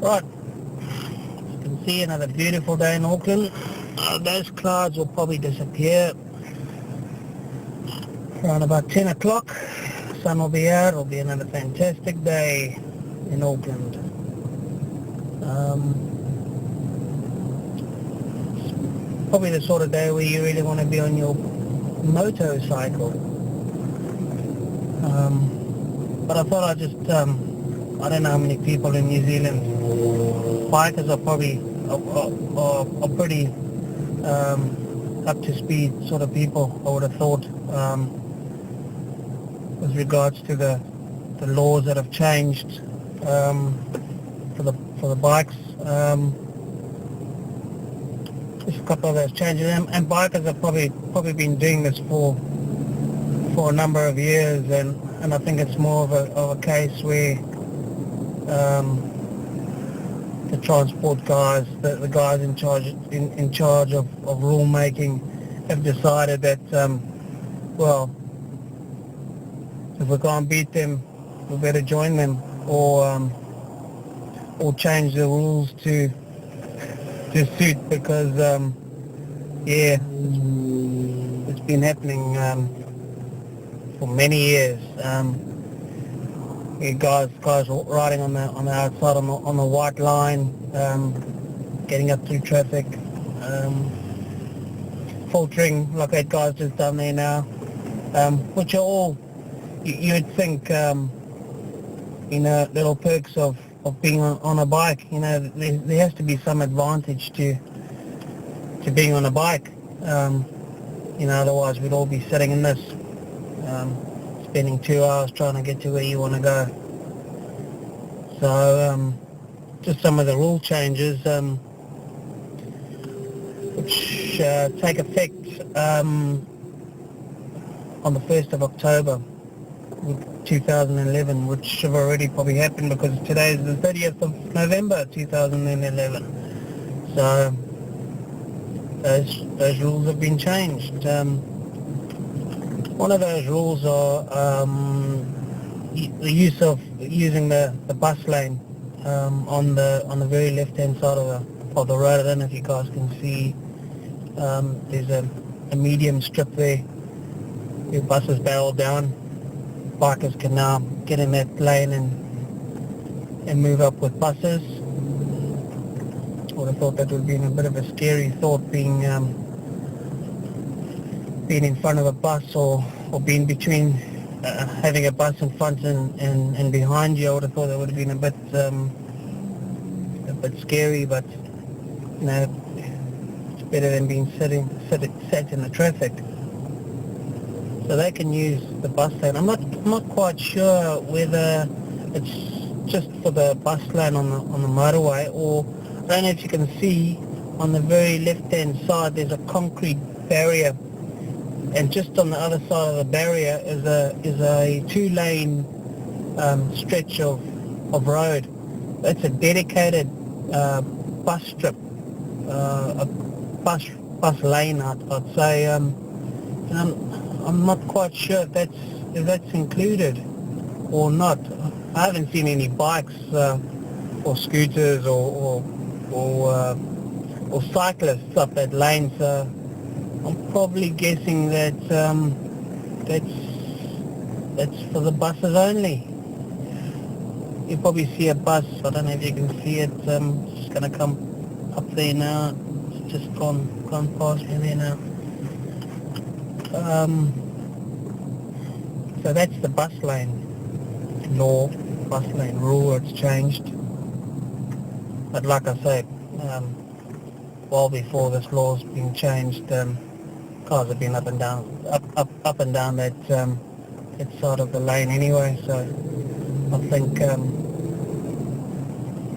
Right, as you can see, another beautiful day in Auckland. Those clouds will probably disappear around about 10 o'clock. Sun will be out. It'll be another fantastic day in Auckland. Probably the sort of day where you really want to be on your motorcycle. But I thought I'd just, I don't know how many people in New Zealand, bikers are probably, are pretty up to speed sort of people, I would have thought, with regards to the laws that have changed for the bikes. There's a couple of those changes, and bikers have probably been doing this for a number of years, and I think it's more of a case where the transport guys, the guys in charge of rule making, have decided that well, if we can't beat them, we better join them, or change the rules to suit, because yeah, it's been happening for many years. Guys riding on the outside on the white line, getting up through traffic, filtering like that guy's just done there now, which are all, you'd think, little perks of being on a bike. There has to be some advantage to being on a bike. Otherwise we'd all be sitting in this, spending 2 hours trying to get to where you want to go. So just some of the rule changes which take effect on the 1st of October 2011, which have already probably happened because today is the 30th of November 2011. So those rules have been changed. One of those rules are the use of using the bus lane on the very left-hand side of the road. I don't know if you guys can see. There's a medium strip there. Your buses barrel down. Bikers can now get in that lane and move up with buses. I would have thought that would have been a bit of a scary thought, being in front of a bus or being between, having a bus in front and behind you. I would have thought that would have been a bit scary, but it's better than being sat in the traffic. So they can use the bus lane. I'm not quite sure whether it's just for the bus lane on the motorway, or I don't know if you can see on the very left-hand side there's a concrete barrier, and just on the other side of the barrier is a 2-lane stretch of road. It's a dedicated bus strip, a bus lane, I'd say. I'm not quite sure if that's included or not. I haven't seen any bikes or scooters or cyclists up that lane, so I'm probably guessing that that's for the buses only. You probably see a bus. I don't know if you can see it. It's just going to come up there now. It's just gone past me there now. So that's the bus lane law, bus lane rule. It's changed. But like I say, well before this law's been changed, cars have been up and down that side of the lane anyway. So I think,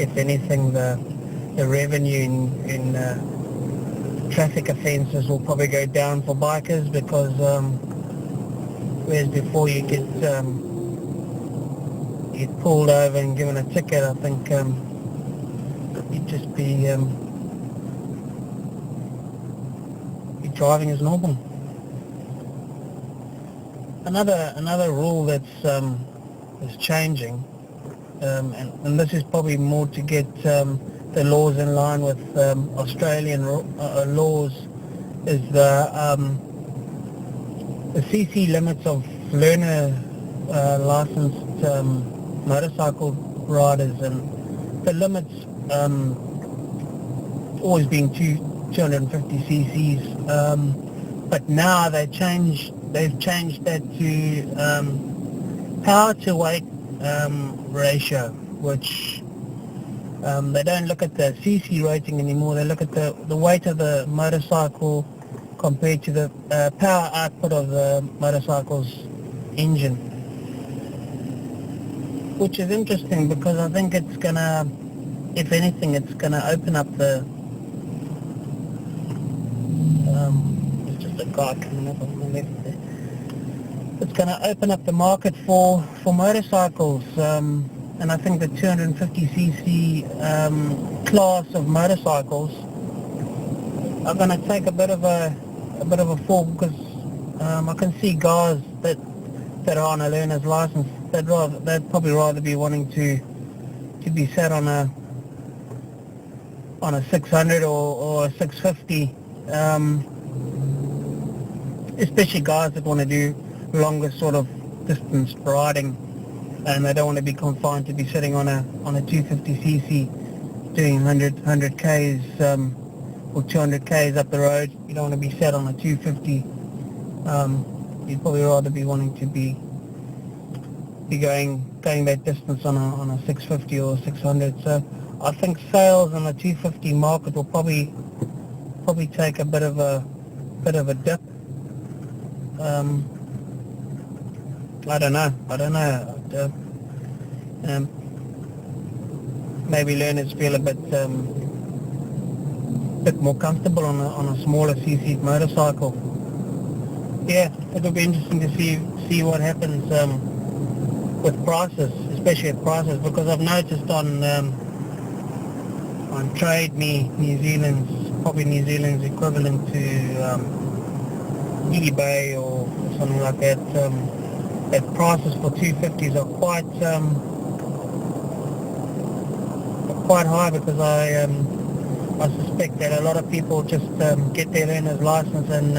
if anything, the revenue in traffic offences will probably go down for bikers, because whereas before you get pulled over and given a ticket, I think you'd just be driving as normal. Another rule that's is changing and this is probably more to get the laws in line with Australian laws, is the CC limits of learner licensed motorcycle riders, and the limits always being 250 cc's, but now they've changed that to power to weight ratio, which they don't look at the cc rating anymore. They look at the weight of the motorcycle compared to the power output of the motorcycle's engine, which is interesting because I think it's gonna, if anything, it's gonna open up the there's just a car coming up on the left there. It's gonna open up the market for motorcycles, and I think the 250cc class of motorcycles are gonna take a bit of a fall, because I can see guys that are on a learner's license, they'd probably rather be wanting to be sat on a 600 or a 650, especially guys that want to do longer sort of distance riding, and they don't want to be confined to be sitting on a 250cc doing 100 k's or 200 k's up the road. You don't want to be sat on a 250. You'd probably rather be wanting to be going that distance on a 650 or 600. So I think sales on the 250 market will probably take a bit of a dip. I don't know. Maybe learners feel a bit more comfortable on a smaller cc motorcycle. Yeah, it'll be interesting to see what happens with prices, especially at prices, because I've noticed on Trade Me, New Zealand's equivalent to eBay or something like that, that prices for 250s are quite high, because I suspect that a lot of people just get their learner's license and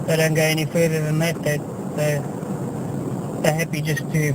they don't go any further than that. They're happy just to